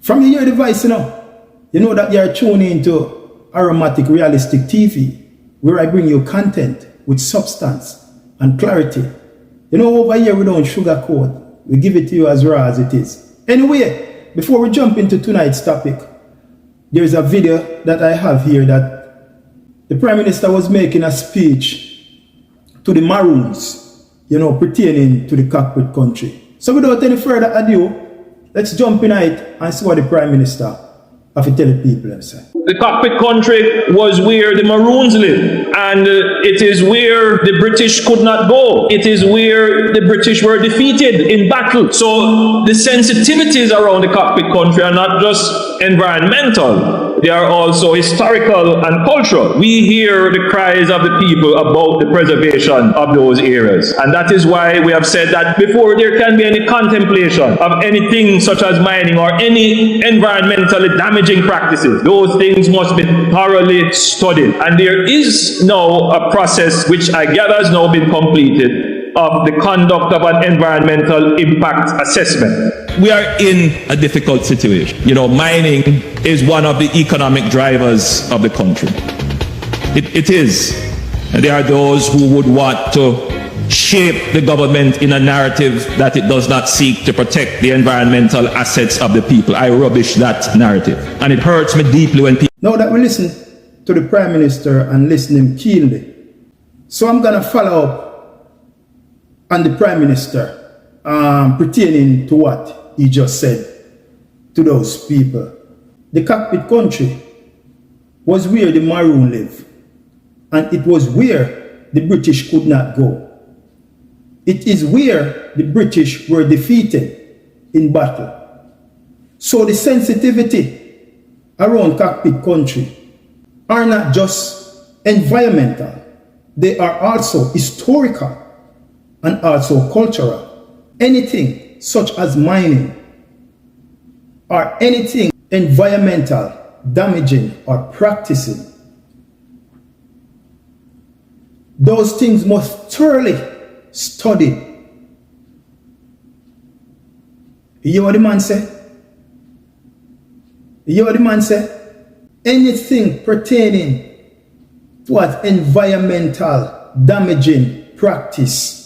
From you hear the voice, you know that you're tuning into Aromatic Realistic TV, where I bring you content with substance and clarity. You know, over here we don't sugarcoat. We give it to you as raw as it is. Anyway, before we jump into tonight's topic, there's a video that I have here that the Prime Minister was making a speech to the Maroons, you know, pertaining to the Cockpit country. So without any further ado, let's jump in it and see what the Prime Minister have to tell the people himself. The Cockpit country was where the Maroons live, and it is where the British could not go. It is where the British were defeated in battle. So the sensitivities around the Cockpit country are not just environmental, they are also historical and cultural. We hear the cries of the people about the preservation of those areas, and that is why we have said that before there can be any contemplation of anything such as mining or any environmentally damaging practices, those things must be thoroughly studied. And there is now a process which I gather has now been completed of the conduct of an environmental impact assessment. We are in a difficult situation. You know, mining is one of the economic drivers of the country. It is. And there are those who would want to shape the government in a narrative that it does not seek to protect the environmental assets of the people. I rubbish that narrative. And it hurts me deeply when people... Now that we listen to the Prime Minister and listen him keenly, so I'm going to follow up on the Prime Minister pertaining to what he just said to those people. The Cockpit country was where the Maroon live, and it was where the British could not go. It is where the British were defeated in battle. So the sensitivity around Cockpit country are not just environmental, they are also historical and also cultural. Anything such as mining or anything environmental damaging or practicing, those things must thoroughly study. You hear what the man say? You hear what the man say? Anything pertaining to what environmental damaging practice,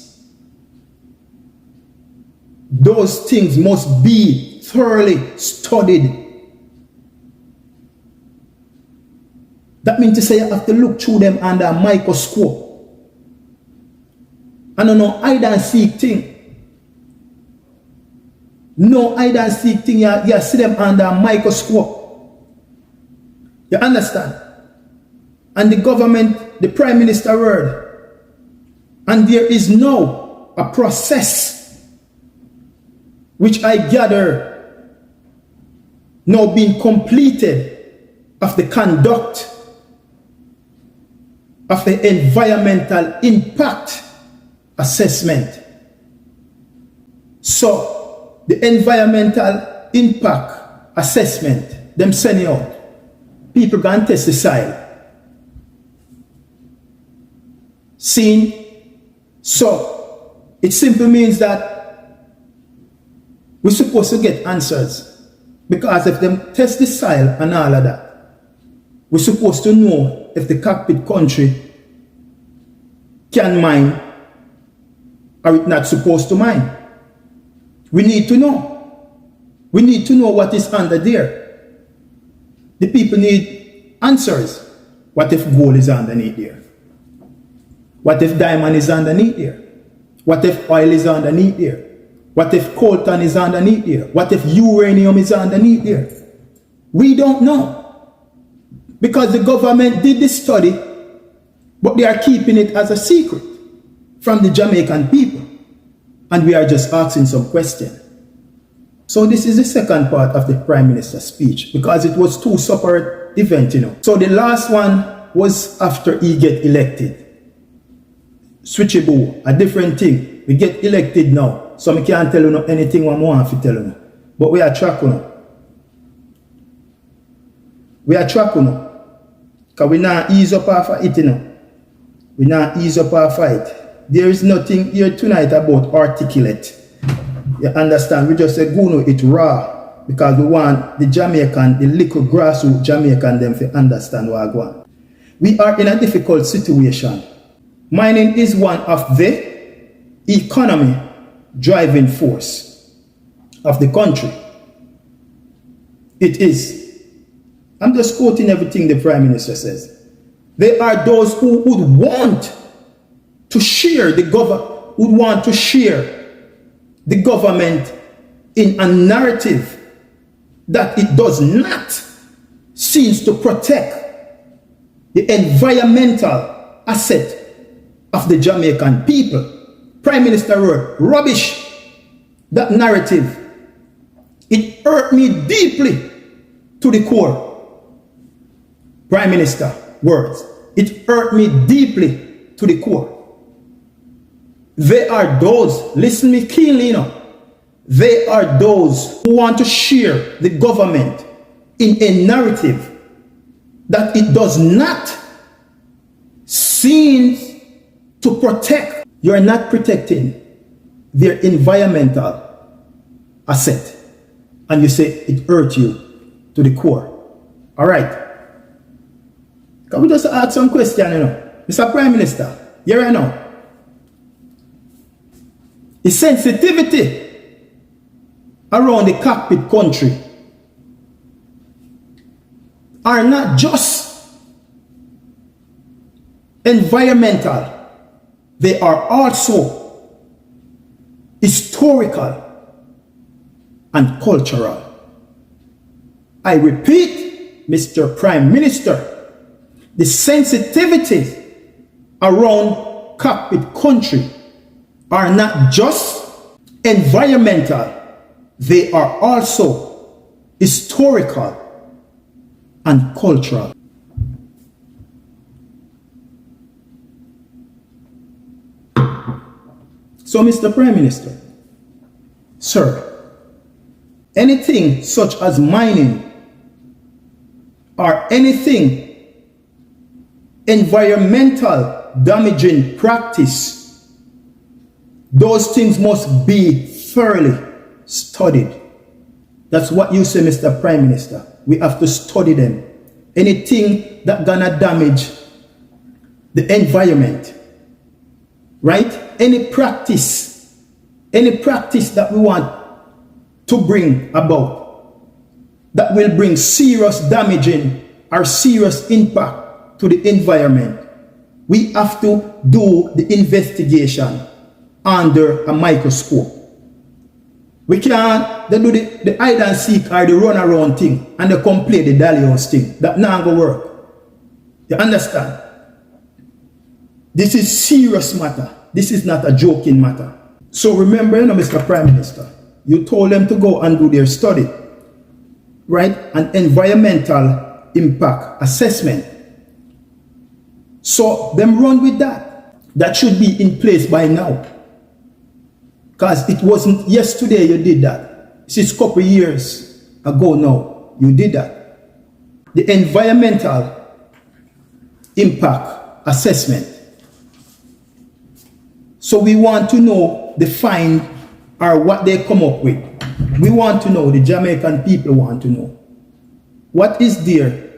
those things must be thoroughly studied. That means to say you have to look through them under a microscope. And no hide and seek thing. No hide and seek thing, you see them under a microscope. You understand? And the government, the Prime Minister word, and there is now a process which I gather now being completed of the conduct of the environmental impact assessment. So the environmental impact assessment, them sending out, people can test the soil. Seen? So it simply means that we're supposed to get answers, because if them test the soil and all of that, we're supposed to know if the Cockpit country can mine or it's not supposed to mine. We need to know. We need to know what is under there. The people need answers. What if gold is underneath there? What if diamond is underneath there? What if oil is underneath there? What if coltan is underneath there? What if uranium is underneath there? We don't know. Because the government did this study, but they are keeping it as a secret from the Jamaican people. And we are just asking some questions. So this is the second part of the Prime Minister's speech, because it was two separate events, you know. So the last one was after he get elected. Switchable, a different thing. We get elected now. So I can't tell you anything what I want to tell you. But we are tracking. We are tracking. Because we not ease up off of it, you know. We not ease up off of it. There is nothing here tonight about articulate. You understand? We just say, go no, it's raw. because we want the Jamaican, the little grassroots Jamaican them to understand what I want. We are in a difficult situation. Mining is one of the economy driving force of the country. It is. I'm just quoting everything the Prime Minister says. There are those who would want to share the government in a narrative that it does not seems to protect the environmental asset of the Jamaican people. Prime Minister wrote, rubbish, that narrative. It hurt me deeply to the core. Prime Minister words, it hurt me deeply to the core. There are those, listen me keenly now, there are those who want to share the government in a narrative that it does not seem to protect. You are not protecting their environmental asset. And you say it hurt you to the core. All right. Can we just ask some question, Mr. Prime Minister, here right now. The sensitivity around the cockpit country are not just environmental, they are also historical and cultural. I repeat, Mr. Prime Minister, the sensitivity around cockpit country are not just environmental, they are also historical and cultural. So, Mr. Prime Minister, sir, anything such as mining or anything environmental damaging practice, those things must be thoroughly studied. That's what you say, Mr. Prime Minister. We have to study them. Anything that gonna damage the environment, right? Any practice that we want to bring about that will bring serious damaging or serious impact to the environment, we have to do the investigation under a microscope. We can't do the hide and seek or the run around thing and they come play the dolly house thing. That not gonna work. You understand? This is serious matter. This is not a joking matter. So remember, Mr. Prime Minister, you told them to go and do their study, right? An environmental impact assessment. So them run with that. That should be in place by now. Because it wasn't yesterday you did that. It's a couple years ago now you did that. The environmental impact assessment. So we want to know the find or what they come up with. We want to know, the Jamaican people want to know, what is there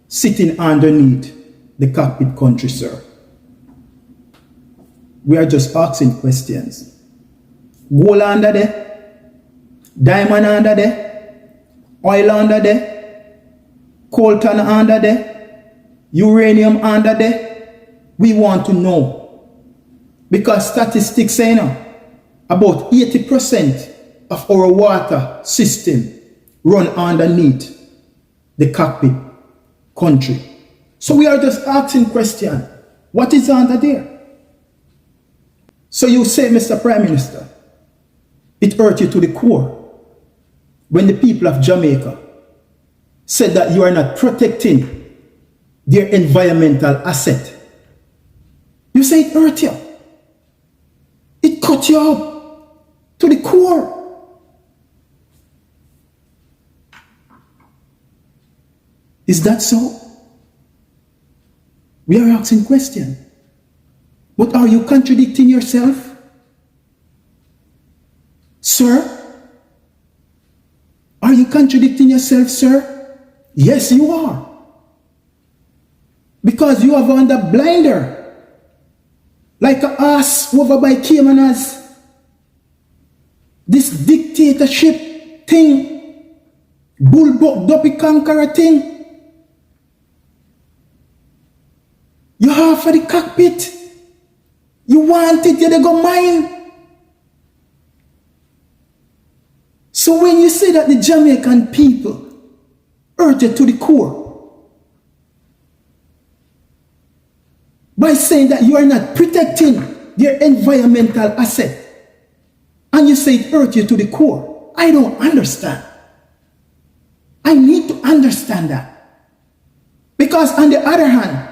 sitting underneath the cockpit country, sir? We are just asking questions. Gold under there, diamond under there, oil under there, coltan under there, uranium under there. We want to know. Because statistics say now, about 80% of our water system run underneath the cockpit country. So we are just asking question, what is under there? So you say, Mr. Prime Minister, it hurt you to the core when the people of Jamaica said that you are not protecting their environmental asset. You say it hurt you. It cut you up to the core. Is that so? We are asking questions. But are you contradicting yourself? Sir? Are you contradicting contradicting yourself, sir. Yes, you are. Because you have on the blinder. Like a ass over by Caymanas. This dictatorship thing. Bullbuck Duppy Conqueror thing. You have for the cockpit. You want it, you go mine. So when you say that the Jamaican people hurt you to the core, by saying that you are not protecting their environmental asset, and you say it hurt you to the core, I don't understand. I need to understand that. Because on the other hand,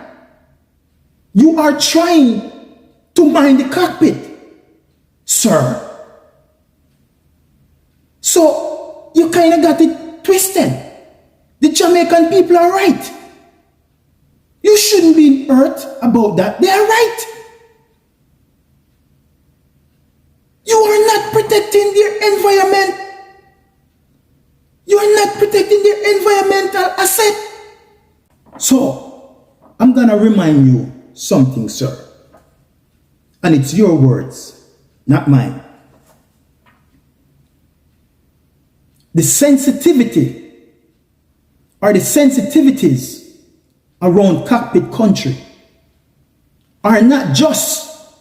you are trying to mine the cockpit, sir. So you kind of got it twisted. The Jamaican people are right. You shouldn't be hurt about that. They are right. You are not protecting their environment. You are not protecting their environmental asset. So I'm gonna remind you something, sir. And it's your words, not mine. The sensitivity or the sensitivities around Cockpit country are not just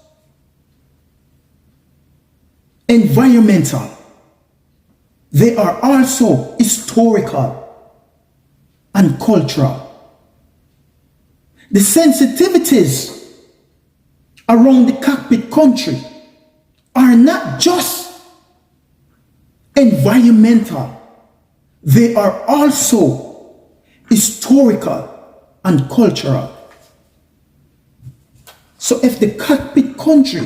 environmental. They are also historical and cultural. The sensitivities around the Cockpit country are not just environmental, they are also historical and cultural. So if the Cockpit country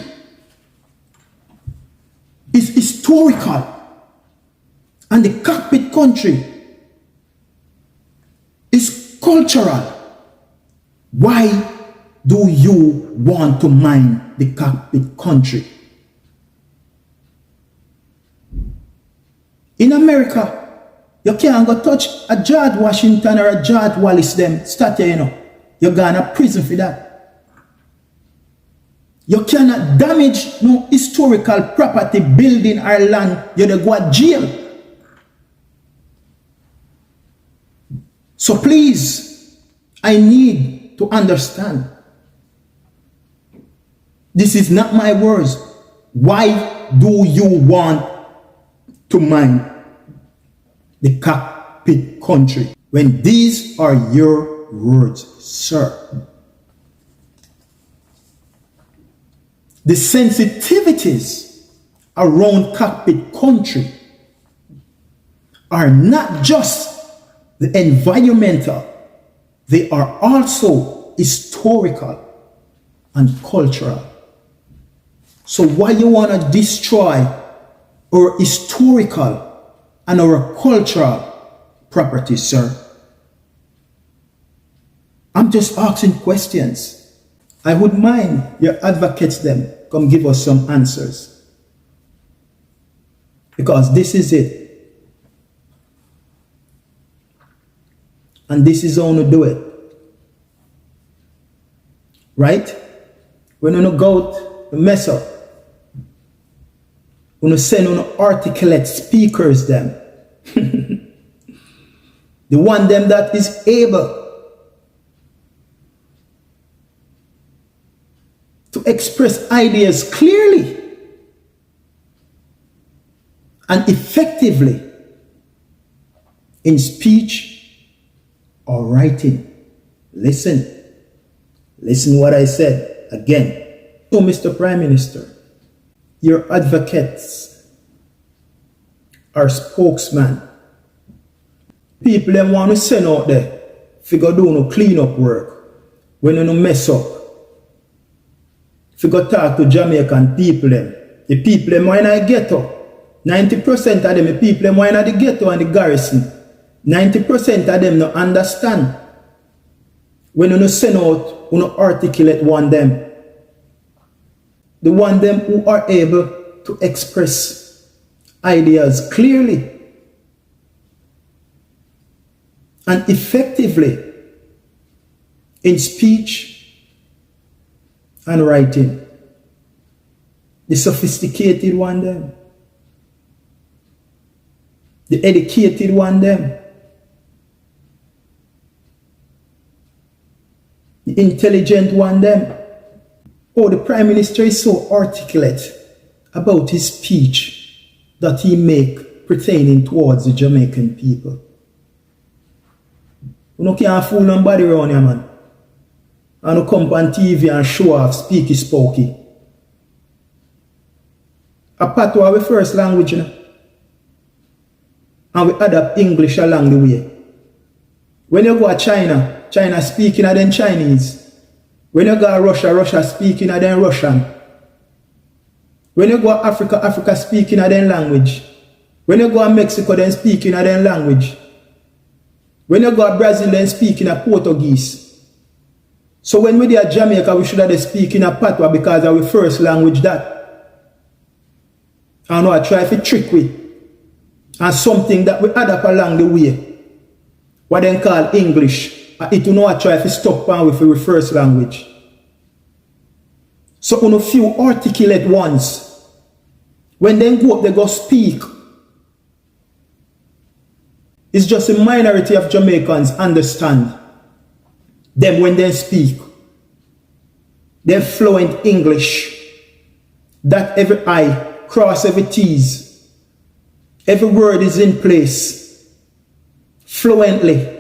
is historical and the Cockpit country is cultural, why do you want to mine the Cockpit country? In America, you can't go touch a George Washington or a George Wallace them statue, you know. You're going to prison for that. You cannot damage no historical property, building or land. You're go to jail. So please, I need to understand. This is not my words. Why do you want to mine the Cockpit country when these are your words, sir? The sensitivities around Cockpit country are not just the environmental, they are also historical and cultural. So why you want to destroy our historical and our cultural property, sir? I'm just asking questions. I would mind your advocates them come give us some answers. Because this is it. And this is how to do it. Right? When you go out, you mess up. When you send on articulate speakers them. The one them that is able to express ideas clearly and effectively in speech or writing. Listen what I said again. So, Mr. Prime Minister, your advocates are spokesman. People them want to send out there, figure do no clean up work. When you no mess up. Figure talk to Jamaican people them. The people them why in the ghetto. 90% of them, the people them why in the ghetto and the garrison. 90% of them no understand. When you no send out, you no articulate one them. The one them who are able to express ideas clearly and effectively in speech and writing. The sophisticated one them. The educated one them. The intelligent one them. Oh, the Prime Minister is so articulate about his speech that he make pertaining towards the Jamaican people. You can't fool nobody around here, man. And you come on TV and show off speaky spokey. A patois our first language, you know? And we adapt English along the way. When you go to China, China speaking of them Chinese. When you go to Russia, Russia speaking of them Russian. When you go to Africa, Africa speaking of them language. When you go to Mexico, then speaking of them language. When you go to Brazil, then speaking of Portuguese. So when we are Jamaica, we should have speaking of patois because our first language that. I know I try to trick with. And something that we add up along the way. What they call English. It will not try to stop on with our first language. So on a few articulate ones, when they go up, they go speak. It's just a minority of Jamaicans understand them when they speak. They're fluent English. That every I cross every T's. Every word is in place. Fluently.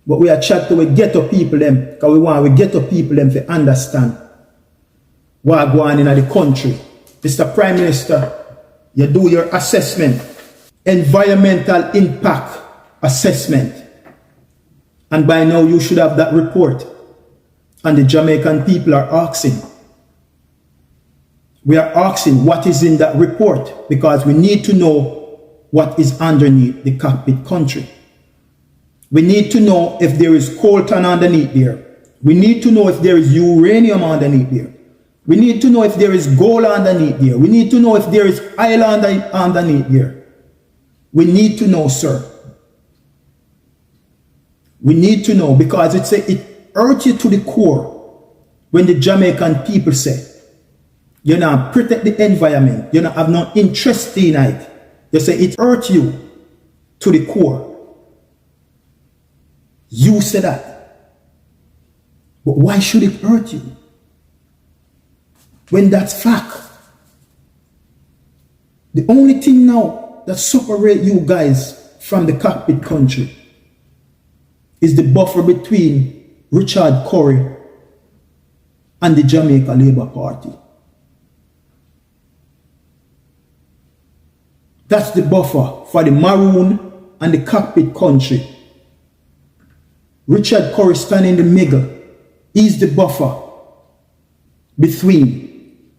But we are chat to we ghetto people them. Because we want we ghetto people them to understand what going on in the country. Mr. Prime Minister, you do your assessment. Environmental impact assessment. And by now you should have that report. And the Jamaican people are asking. We are asking what is in that report. Because we need to know what is underneath the cockpit country. We need to know if there is coltan underneath there. We need to know if there is uranium underneath there. We need to know if there is gold underneath there. We need to know if there is oil underneath there. We need to know, sir. We need to know because it hurts you to the core when the Jamaican people say, you know, protect the environment. You know, have no interest in it. They say it hurts you to the core. You say that. But why should it hurt you? When that's fact. The only thing now that separates you guys from the cockpit country is the buffer between Richard Curry and the Jamaica Labour Party. That's the buffer for the Maroon and the cockpit country. Richard Curry standing in the middle. He's the buffer between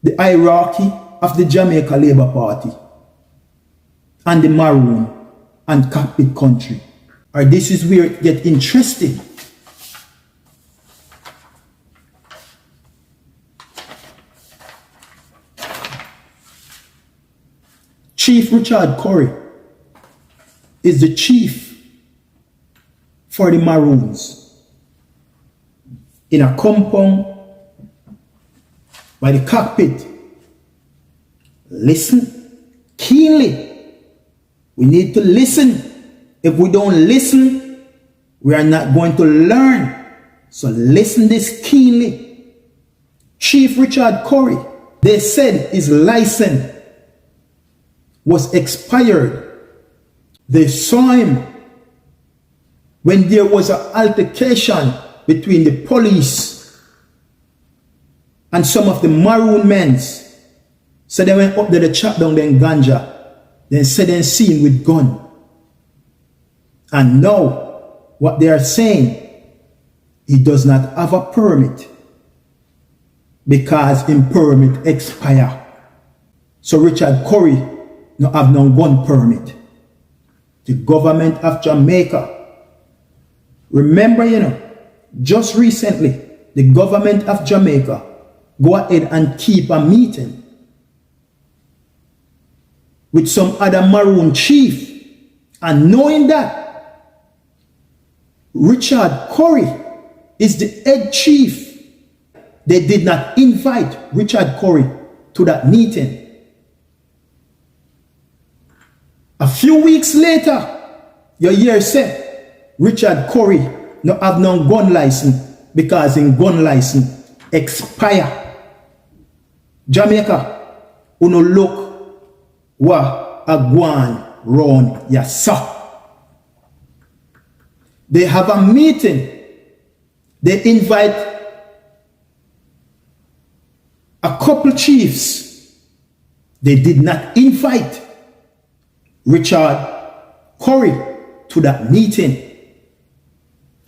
the hierarchy of the Jamaica Labour Party and the Maroon and cockpit country. Or this is where it gets interesting. Chief Richard Curry is the chief for the Maroons in a compound by the cockpit. Listen keenly. We need to listen. If we don't listen, we are not going to learn. So listen this keenly. Chief Richard Curry, they said his license was expired. They saw him when there was an altercation between the police and some of the Maroon men. So they went up there to chop down them ganja. Then said they seen with gun. And now what they are saying, he does not have a permit because his permit expire. So Richard Curry no have no gun permit. The government of Jamaica. Remember, you know, just recently, the government of Jamaica go ahead and keep a meeting with some other Maroon chief And knowing that Richard Curry is the head chief, they did not invite Richard Curry to that meeting. A few weeks later, your year said Richard Curry no have no gun license because in gun license expire. Jamaica, uno look wa a guan round yasa. They have a meeting. They invite a couple chiefs. They did not invite Richard Curry to that meeting.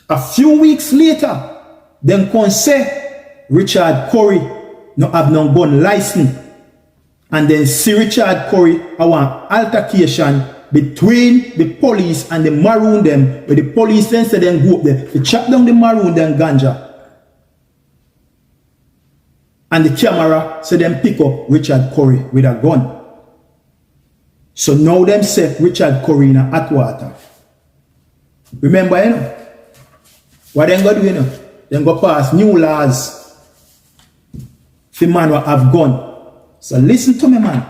A few weeks later, them can say Richard Curry no have no gun license. And then see Richard Curry have an altercation between the police and the maroon them. But the police then say them go up there. They chop down the maroon them ganja. And the camera say them pick up Richard Curry with a gun. So now them say Richard Curry in a hot water. Remember, you know? What them go do, you know? Them go pass new laws for man who have gun. So listen to me, man.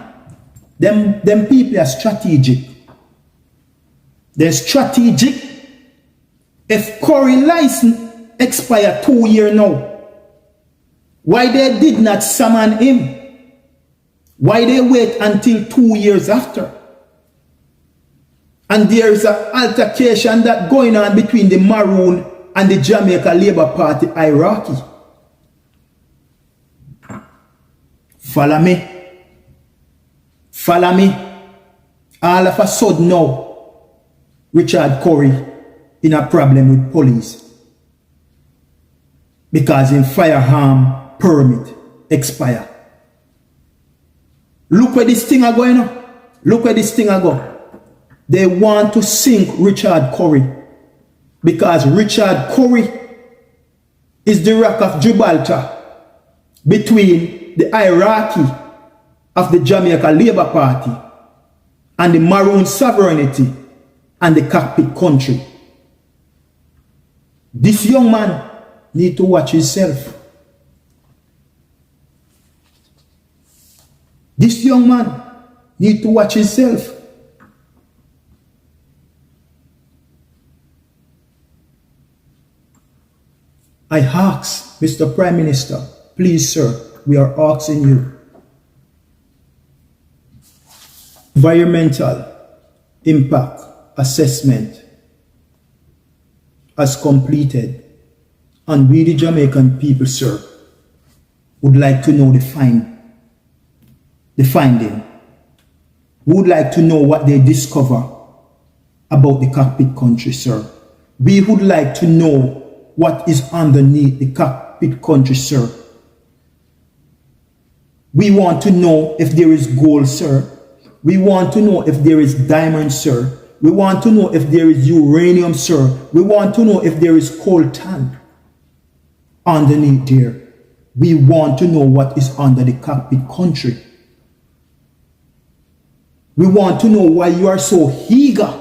Them people are strategic. They're strategic. If Curry license expire 2 years now, why they did not summon him? Why they wait until 2 years after? And there is an altercation that going on between the Maroon and the Jamaica Labour Party hierarchy. Follow me. Follow me. All of a sudden now, Richard Curry in a problem with police because in firearm permit expire. Look where this thing are going on. Look where this thing are going. They want to sink Richard Curry because Richard Curry is the rock of Gibraltar between the hierarchy of the Jamaica Labour Party and the Maroon sovereignty and the Cockpit country. This young man need to watch himself. This young man need to watch himself. I ask, Mr. Prime Minister, please sir, we are asking you. Environmental impact assessment as completed, and we the Jamaican people, sir, would like to know the finding. We would like to know what they discover about the Cockpit country, sir. We would like to know what is underneath the Cockpit country, sir. We want to know if there is gold, sir. We want to know if there is diamond, sir. We want to know if there is uranium, sir. We want to know if there is coltan underneath there. We want to know what is under the Cockpit country. We want to know why you are so eager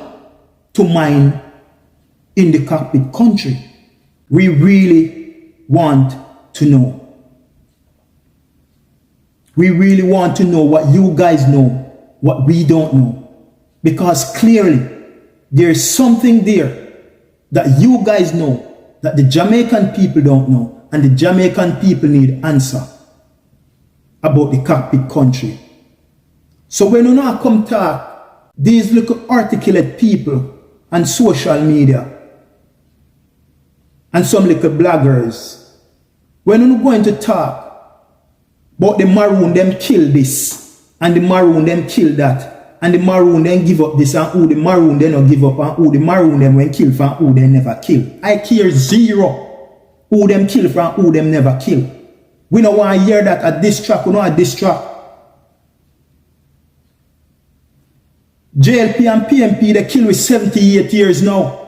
to mine in the Cockpit country. We really want to know. We really want to know what you guys know, what we don't know. Because clearly, there is something there that you guys know that the Jamaican people don't know, and the Jamaican people need answer about the Cockpit country. So when you now come talk, these little articulate people on social media, and some little bloggers, when you're going to talk about the Maroon, them kill this, and the Maroon, them kill that, and the Maroon, then give up this, and who the Maroon, they not give up, and who the Maroon, them when kill from who they never kill. I care zero who them kill from who them never kill. We don't want to hear that at this track, we don't at this track. JLP and PMP, they kill with 78 years now.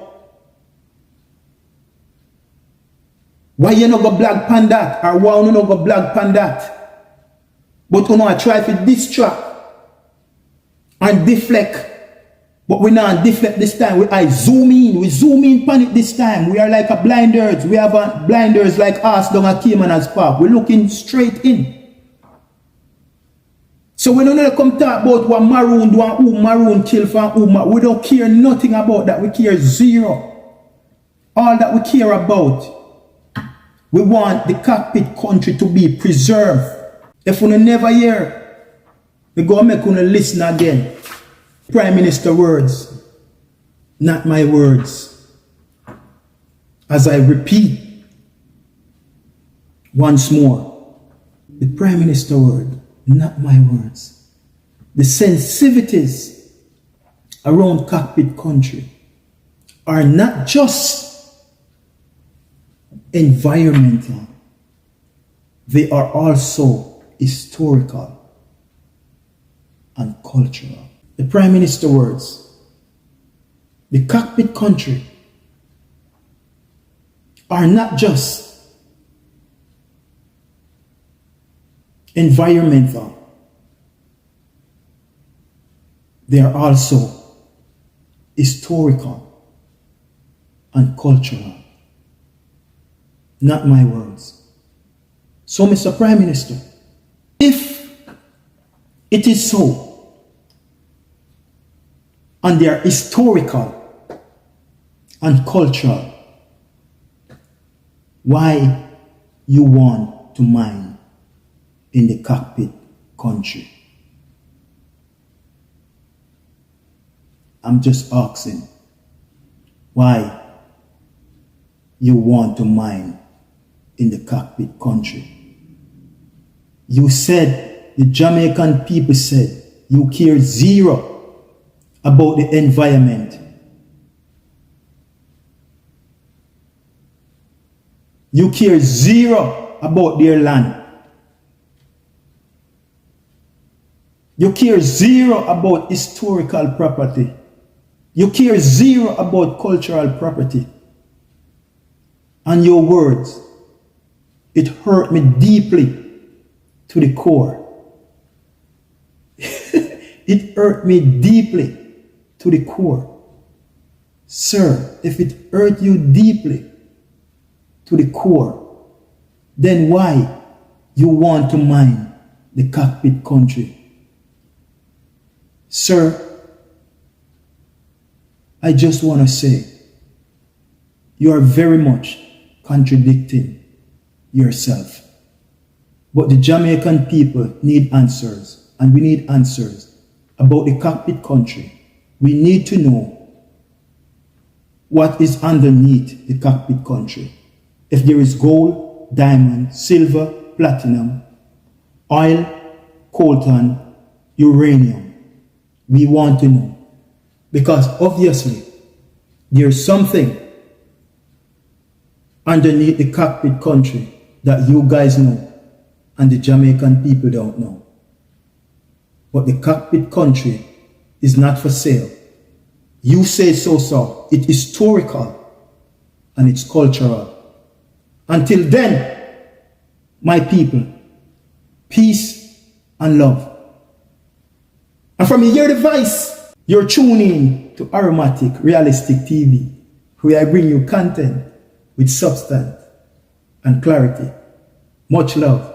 Why you not go blog pan that? Or why you not go blog pan that? But you know I try to distract and deflect But we not deflect this time. We zoom in. We zoom in pan it this time. We are like a blinders. We have a blinders like us down a Cayman's Park. We're looking straight in. So we don't come talk about what maroon do and who maroon kill for who. We don't care nothing about that. We care zero. All that we care about, we want the cockpit country to be preserved. If we never hear, we go make una listen again. Prime Minister words, not my words. As I repeat once more, the Prime Minister word, not my words. The sensitivities around cockpit country are not just environmental, they are also historical and cultural. The Prime Minister words, the cockpit country are not just environmental, they are also historical and cultural. Not my words. So, Mr. Prime Minister, if it is so, and they are historical and cultural, why you want to mine in the cockpit country? I'm just asking why you want to mine in the cockpit country. You said, the Jamaican people said, you care zero about the environment. You care zero about their land. You care zero about historical property. You care zero about cultural property. And your words, it hurt me deeply to the core. It hurt me deeply to the core. Sir, if it hurt you deeply to the core, then why you want to mine the cockpit country? Sir, I just want to say, you are very much contradicting yourself. But the Jamaican people need answers, and we need answers about the cockpit country. We need to know what is underneath the cockpit country. If there is gold, diamond, silver, platinum, oil, coltan, uranium, we want to know. Because obviously, there's something underneath the cockpit country that you guys know and the Jamaican people don't know. But the cockpit country is not for sale. You say so, sir. It's historical and it's cultural. Until then, my people, peace and love. And from your device, you're tuning to Aromatic Realistic TV, where I bring you content with substance and clarity. Much love.